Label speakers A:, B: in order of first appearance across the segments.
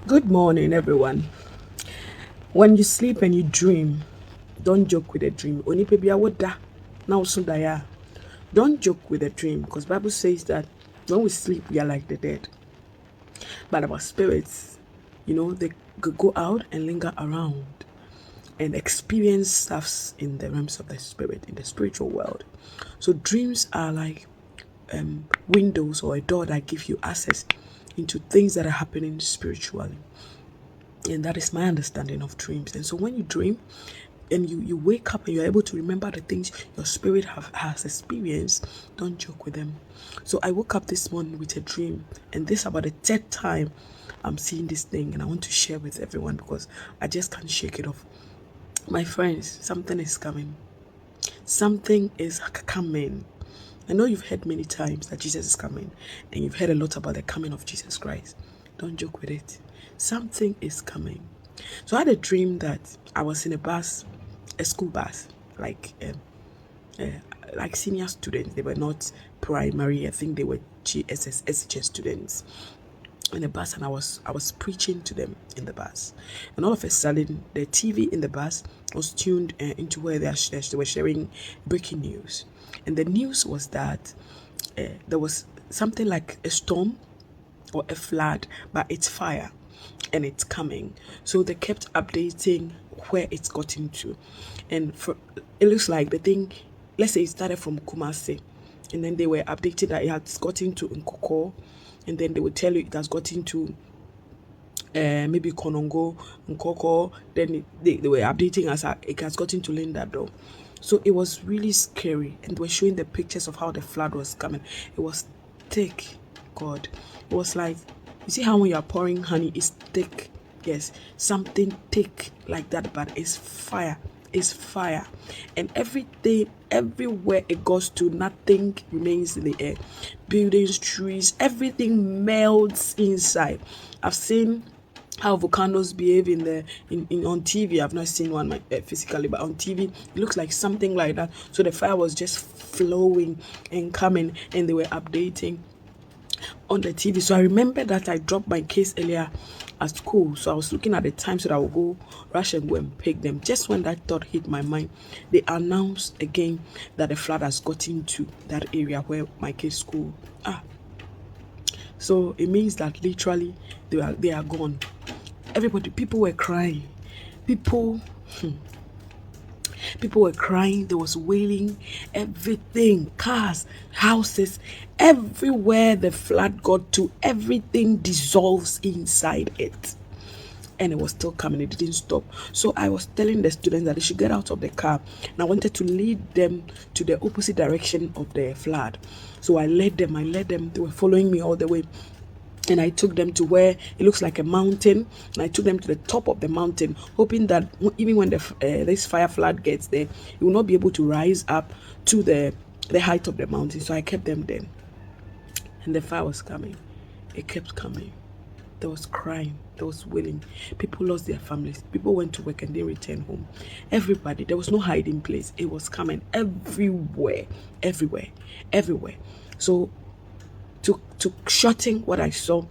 A: Good morning, everyone. When you sleep and you dream, don't joke with a dream. Oni pebi awoda na osundaya. Don't joke with a dream, because Bible says that when we sleep, we are like the dead. But our spirits, they could go out and linger around and experience stuffs in the realms of the spirit, in the spiritual world. So dreams are like windows or a door that give you access into things that are happening spiritually. And that is my understanding of dreams. And so when you dream and you wake up and you're able to remember the things your spirit has experienced, don't joke with them. So I woke up this morning with a dream, and this about the third time I'm seeing this thing, and I want to share with everyone because I just can't shake it off. My friends, something is coming. Something is coming. I know you've heard many times that Jesus is coming, and you've heard a lot about the coming of Jesus Christ. Don't joke with it. Something is coming. So I had a dream that I was in a bus, a school bus, like senior students. They were not primary. I think they were GSS, SHS students in the bus, and I was preaching to them in the bus. And all of a sudden, the TV in the bus was tuned into where they were sharing breaking news. And the news was that there was something like a storm or a flood, but it's fire and it's coming. So they kept updating where it's gotten to. And it looks like the thing, let's say it started from Kumasi, and then they were updating that it has gotten to Nkoko, and then they would tell you it has gotten to maybe Konongo, Nkoko, then they were updating us it has gotten to Linda though. So it was really scary, and they were showing the pictures of how the flood was coming. It was thick, God. It was like, you see how when you are pouring honey, it's thick. Yes, something thick like that, but it's fire. It's fire. And everything, everywhere it goes to, nothing remains in the air. Buildings, trees, everything melts inside. I've seen how volcanoes behave in on TV. I've not seen one physically, but on TV it looks like something like that. So the fire was just flowing and coming, and they were updating on the TV. So I remember that I dropped my case earlier at school. So I was looking at the time so that I would go rush and go and pick them. Just when that thought hit my mind, they announced again that the flood has got into that area where my case school are. So it means that literally they are gone. People were crying. People were crying. There was wailing. Everything, cars, houses, everywhere the flood got to, everything dissolves inside it. And it was still coming. It didn't stop. So I was telling the students that they should get out of the car, and I wanted to lead them to the opposite direction of the flood. So I led them. They were following me all the way. And I took them to where it looks like a mountain, and I took them to the top of the mountain, hoping that even when this fire flood gets there, it will not be able to rise up to the height of the mountain. So I kept them there, and the fire was coming. It kept coming. There was crying, there was wailing. People lost their families. People went to work and they returned home. Everybody, there was no hiding place. It was coming everywhere. So to shorten what I saw,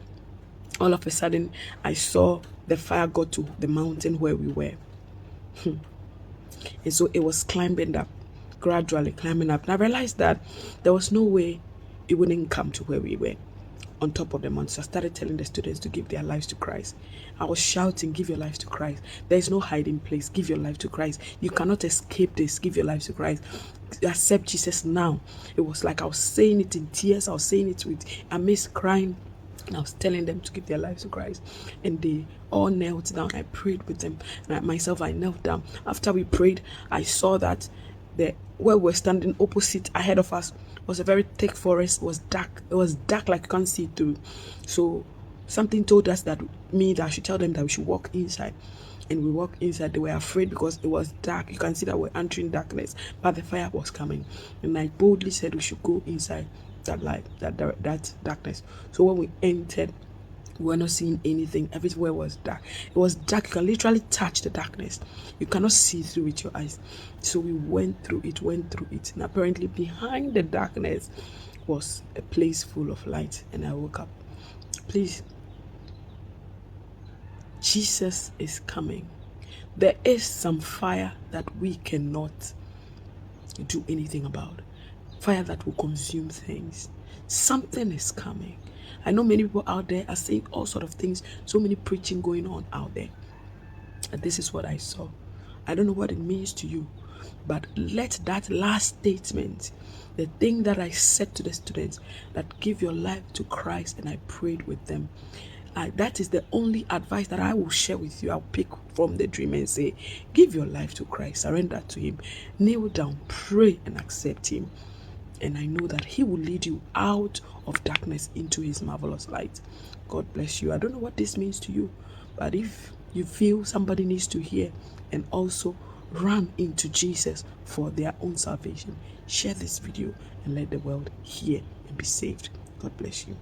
A: all of a sudden I saw the fire got to the mountain where we were. And so it was climbing up, gradually climbing up. And I realized that there was no way it wouldn't come to where we were, on top of the mountain. So I started telling the students to give their lives to Christ. I was shouting, give your lives to Christ. There is no hiding place. Give your life to Christ. You cannot escape this. Give your lives to Christ. Accept Jesus now. It was like I was saying it in tears. I was saying it with amazed crying. And I was telling them to give their lives to Christ. And they all knelt down. I prayed with them. And I knelt down. After we prayed, I saw that where we're standing opposite ahead of us was a very thick forest. It was dark like you can't see through. So something told us that I should tell them that we should walk inside. And we walked inside. They were afraid because it was dark. You can see that we're entering darkness, but the fire was coming. And I boldly said we should go inside that light, that darkness. So when we entered, we were not seeing anything. Everywhere was dark. It was dark. You can literally touch the darkness. You cannot see through with your eyes. So we went through it. And apparently behind the darkness was a place full of light, and I woke up. Please, Jesus is coming. There is some fire that we cannot do anything about. Fire that will consume things. Something is coming. I know many people out there are saying all sort of things, so many preaching going on out there. And this is what I saw. I don't know what it means to you, but let that last statement, the thing that I said to the students, that give your life to Christ, and I prayed with them, that is the only advice that I will share with you. I'll pick from the dream and say, give your life to Christ, surrender to him, kneel down, pray, and accept him. And I know that he will lead you out of darkness into his marvelous light. God bless you. I don't know what this means to you, but if you feel somebody needs to hear and also run into Jesus for their own salvation, share this video and let the world hear and be saved. God bless you.